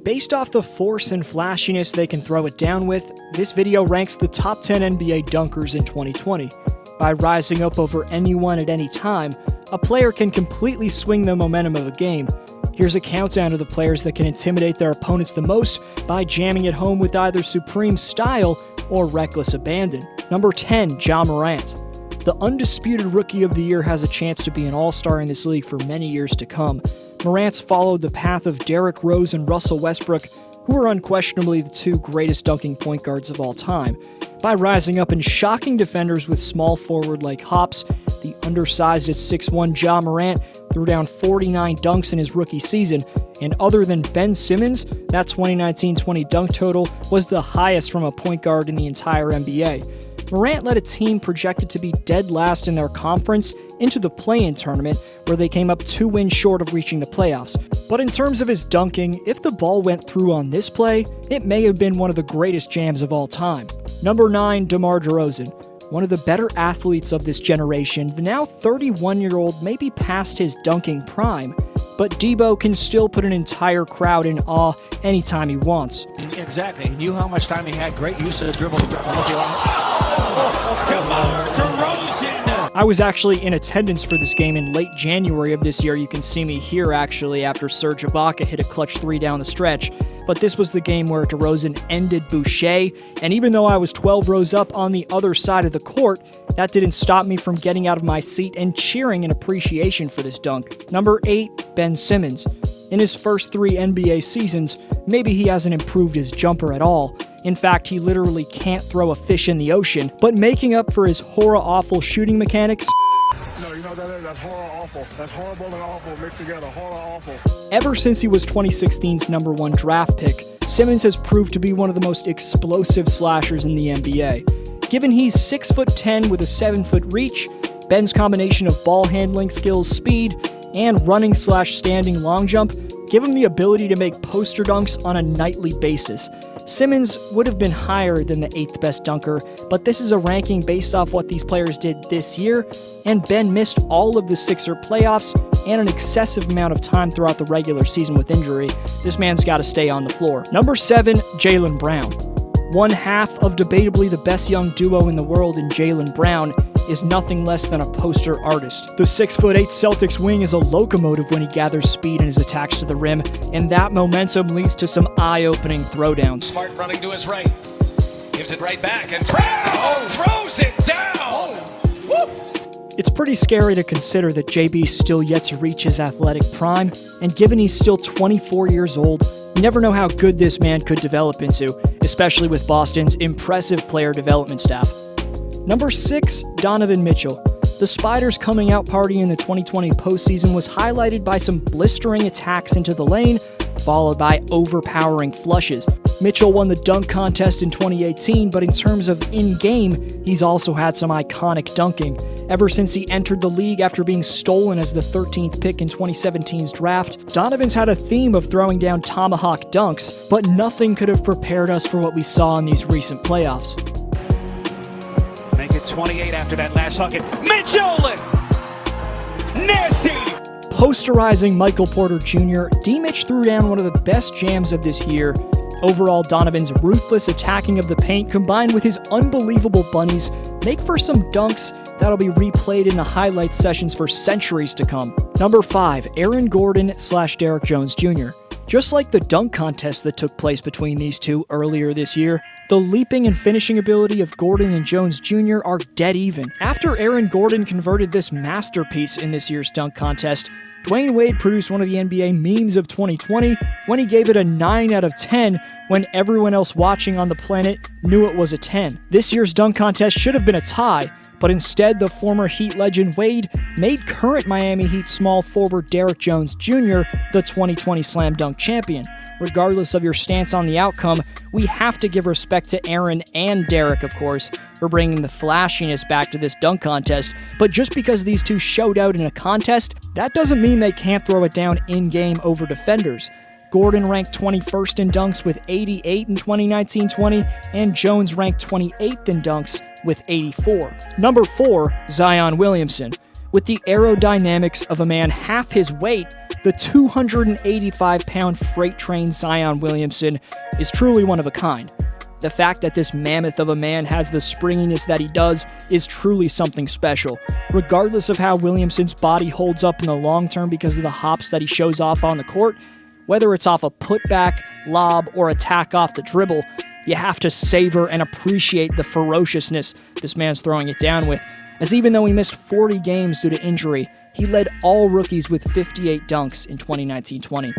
Based off the force and flashiness they can throw it down with, this video ranks the top 10 NBA dunkers in 2020. By rising up over anyone at any time, a player can completely swing the momentum of a game. Here's a countdown of the players that can intimidate their opponents the most by jamming it home with either supreme style or reckless abandon. Number 10, Ja Morant. The undisputed Rookie of the Year has a chance to be an all-star in this league for many years to come. Morant's followed the path of Derrick Rose and Russell Westbrook, who are unquestionably the two greatest dunking point guards of all time. By rising up and shocking defenders with small forward-like hops, the undersized at 6'1" Ja Morant threw down 49 dunks in his rookie season, and other than Ben Simmons, that 2019-20 dunk total was the highest from a point guard in the entire NBA. Morant led a team projected to be dead last in their conference into the play-in tournament, where they came up 2 wins short of reaching the playoffs. But in terms of his dunking, if the ball went through on this play, it may have been one of the greatest jams of all time. Number 9, DeMar DeRozan. One of the better athletes of this generation, the now 31-year-old may be past his dunking prime, but Debo can still put an entire crowd in awe anytime he wants. Exactly. He knew how much time he had. Great use of the dribble. Come on, DeRozan! I was actually in attendance for this game in late January of this year. You can see me here actually after Serge Ibaka hit a clutch 3 down the stretch. But this was the game where DeRozan ended Boucher, and even though I was 12 rows up on the other side of the court, that didn't stop me from getting out of my seat and cheering in appreciation for this dunk. Number 8, Ben Simmons. In his first 3 NBA seasons, maybe he hasn't improved his jumper at all. In fact, he literally can't throw a fish in the ocean, but making up for his horror-awful shooting mechanics, no, you know that's horror-awful. That's horrible and awful mixed together, horror-awful. Ever since he was 2016's number 1 draft pick, Simmons has proved to be one of the most explosive slashers in the NBA. Given he's 6'10" with a 7-foot reach, Ben's combination of ball handling skills, speed, and running/standing long jump give him the ability to make poster dunks on a nightly basis. Simmons would have been higher than the 8th best dunker, but this is a ranking based off what these players did this year, and Ben missed all of the Sixer playoffs and an excessive amount of time throughout the regular season with injury. This man's got to stay on the floor. Number 7, Jaylen Brown. One half of debatably the best young duo in the world in Jaylen Brown is nothing less than a poster artist. The 6'8" Celtics wing is a locomotive when he gathers speed and is attached to the rim, and that momentum leads to some eye-opening throwdowns. Smart running to his right. Gives it right back and throws it down! Woo! It's pretty scary to consider that JB's still yet to reach his athletic prime, and given he's still 24 years old, you never know how good this man could develop into, especially with Boston's impressive player development staff. Number 6, Donovan Mitchell. The Spiders' coming out party in the 2020 postseason was highlighted by some blistering attacks into the lane, followed by overpowering flushes. Mitchell won the dunk contest in 2018, but in terms of in-game, he's also had some iconic dunking. Ever since he entered the league after being stolen as the 13th pick in 2017's draft, Donovan's had a theme of throwing down tomahawk dunks, but nothing could have prepared us for what we saw in these recent playoffs. Make it 28 after that last bucket. Mitchell! Nasty! Posterizing Michael Porter Jr., D-Mitch threw down one of the best jams of this year. Overall, Donovan's ruthless attacking of the paint combined with his unbelievable bunnies make for some dunks that'll be replayed in the highlight sessions for centuries to come. Number 5, Aaron Gordon/Derrick Jones Jr. Just like the dunk contest that took place between these two earlier this year, the leaping and finishing ability of Gordon and Jones Jr. are dead even. After Aaron Gordon converted this masterpiece in this year's dunk contest, Dwayne Wade produced one of the NBA memes of 2020 when he gave it a 9 out of 10 when everyone else watching on the planet knew it was a 10. This year's dunk contest should have been a tie, but instead the former Heat legend Wade made current Miami Heat small forward Derrick Jones Jr. the 2020 Slam Dunk champion. Regardless of your stance on the outcome, we have to give respect to Aaron and Derrick, of course, for bringing the flashiness back to this dunk contest, but just because these two showed out in a contest, that doesn't mean they can't throw it down in-game over defenders. Gordon ranked 21st in dunks with 88 in 2019-20, and Jones ranked 28th in dunks with 84. Number 4, Zion Williamson. With the aerodynamics of a man half his weight, the 285-pound freight train Zion Williamson is truly one of a kind. The fact that this mammoth of a man has the springiness that he does is truly something special. Regardless of how Williamson's body holds up in the long term because of the hops that he shows off on the court, whether it's off a putback, lob, or attack off the dribble, you have to savor and appreciate the ferociousness this man's throwing it down with, as even though he missed 40 games due to injury, he led all rookies with 58 dunks in 2019-20.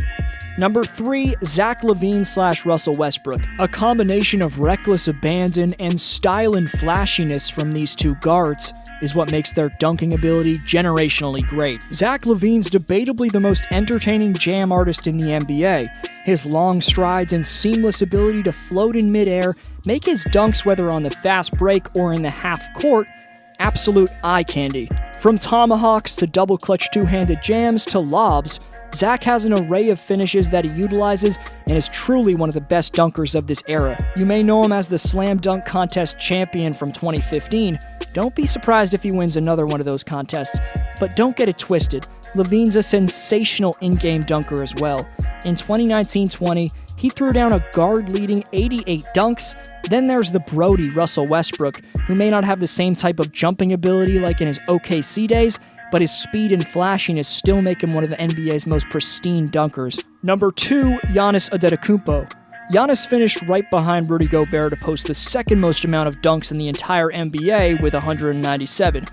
Number 3, Zach LaVine/Russell Westbrook. A combination of reckless abandon and style and flashiness from these two guards is what makes their dunking ability generationally great. Zach LaVine's debatably the most entertaining jam artist in the NBA. His long strides and seamless ability to float in midair make his dunks, whether on the fast break or in the half court, absolute eye candy. From tomahawks to double clutch two-handed jams to lobs, Zach has an array of finishes that he utilizes and is truly one of the best dunkers of this era. You may know him as the Slam Dunk Contest champion from 2015. Don't be surprised if he wins another one of those contests, but don't get it twisted. LaVine's a sensational in-game dunker as well. In 2019-20, he threw down a guard-leading 88 dunks. Then there's the Brody Russell Westbrook, who may not have the same type of jumping ability like in his OKC days, but his speed and flashiness still make him one of the NBA's most pristine dunkers. Number 2, Giannis Antetokounmpo. Giannis finished right behind Rudy Gobert to post the second most amount of dunks in the entire NBA with 197.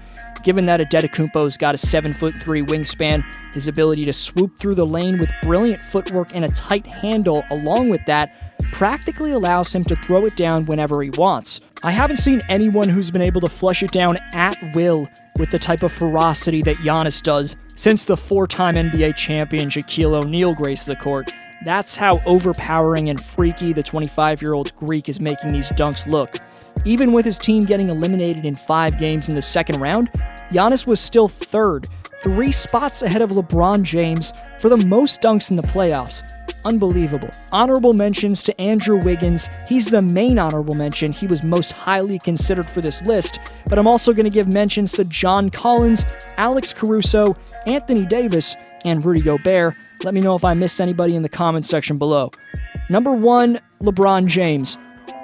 Given that Antetokounmpo's got a 7'3" wingspan, his ability to swoop through the lane with brilliant footwork and a tight handle along with that practically allows him to throw it down whenever he wants. I haven't seen anyone who's been able to flush it down at will with the type of ferocity that Giannis does since the 4-time NBA champion Shaquille O'Neal graced the court. That's how overpowering and freaky the 25-year-old Greek is making these dunks look. Even with his team getting eliminated in 5 games in the second round, Giannis was still third, 3 spots ahead of LeBron James for the most dunks in the playoffs. Unbelievable. Honorable mentions to Andrew Wiggins. He's the main honorable mention. He was most highly considered for this list, but I'm also going to give mentions to John Collins, Alex Caruso, Anthony Davis, and Rudy Gobert. Let me know if I missed anybody in the comments section below. Number 1, LeBron James.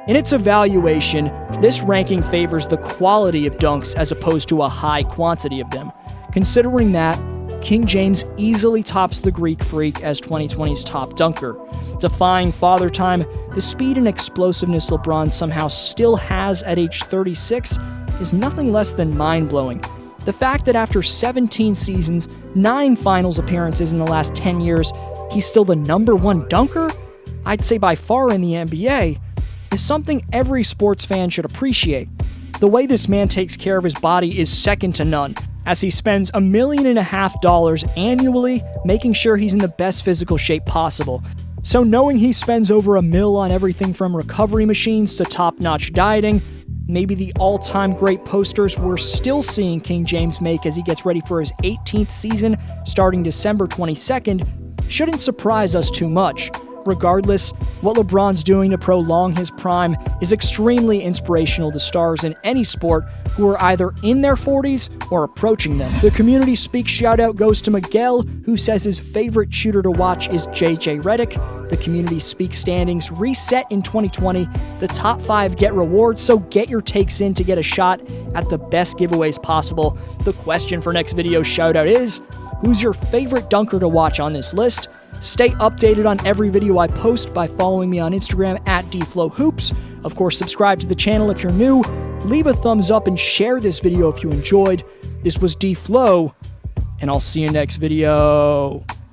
In its evaluation, this ranking favors the quality of dunks as opposed to a high quantity of them. Considering that, King James easily tops the Greek Freak as 2020's top dunker. Defying Father Time, the speed and explosiveness LeBron somehow still has at age 36 is nothing less than mind-blowing. The fact that after 17 seasons, 9 finals appearances in the last 10 years, he's still the number 1 dunker, I'd say by far in the NBA, is something every sports fan should appreciate. The way this man takes care of his body is second to none, as he spends $1.5 million annually making sure he's in the best physical shape possible. So knowing he spends over $1 million on everything from recovery machines to top-notch dieting, maybe the all-time great posters we're still seeing King James make as he gets ready for his 18th season starting December 22nd, shouldn't surprise us too much. Regardless, what LeBron's doing to prolong his prime is extremely inspirational to stars in any sport who are either in their 40s or approaching them. The Community Speak shoutout goes to Miguel, who says his favorite shooter to watch is JJ Redick. The Community Speak standings reset in 2020. The top 5 get rewards, so get your takes in to get a shot at the best giveaways possible. The question for next video shoutout is, who's your favorite dunker to watch on this list? Stay updated on every video I post by following me on Instagram at DFlowHoops. Of course, subscribe to the channel if you're new. Leave a thumbs up and share this video if you enjoyed. This was DFlow, and I'll see you next video.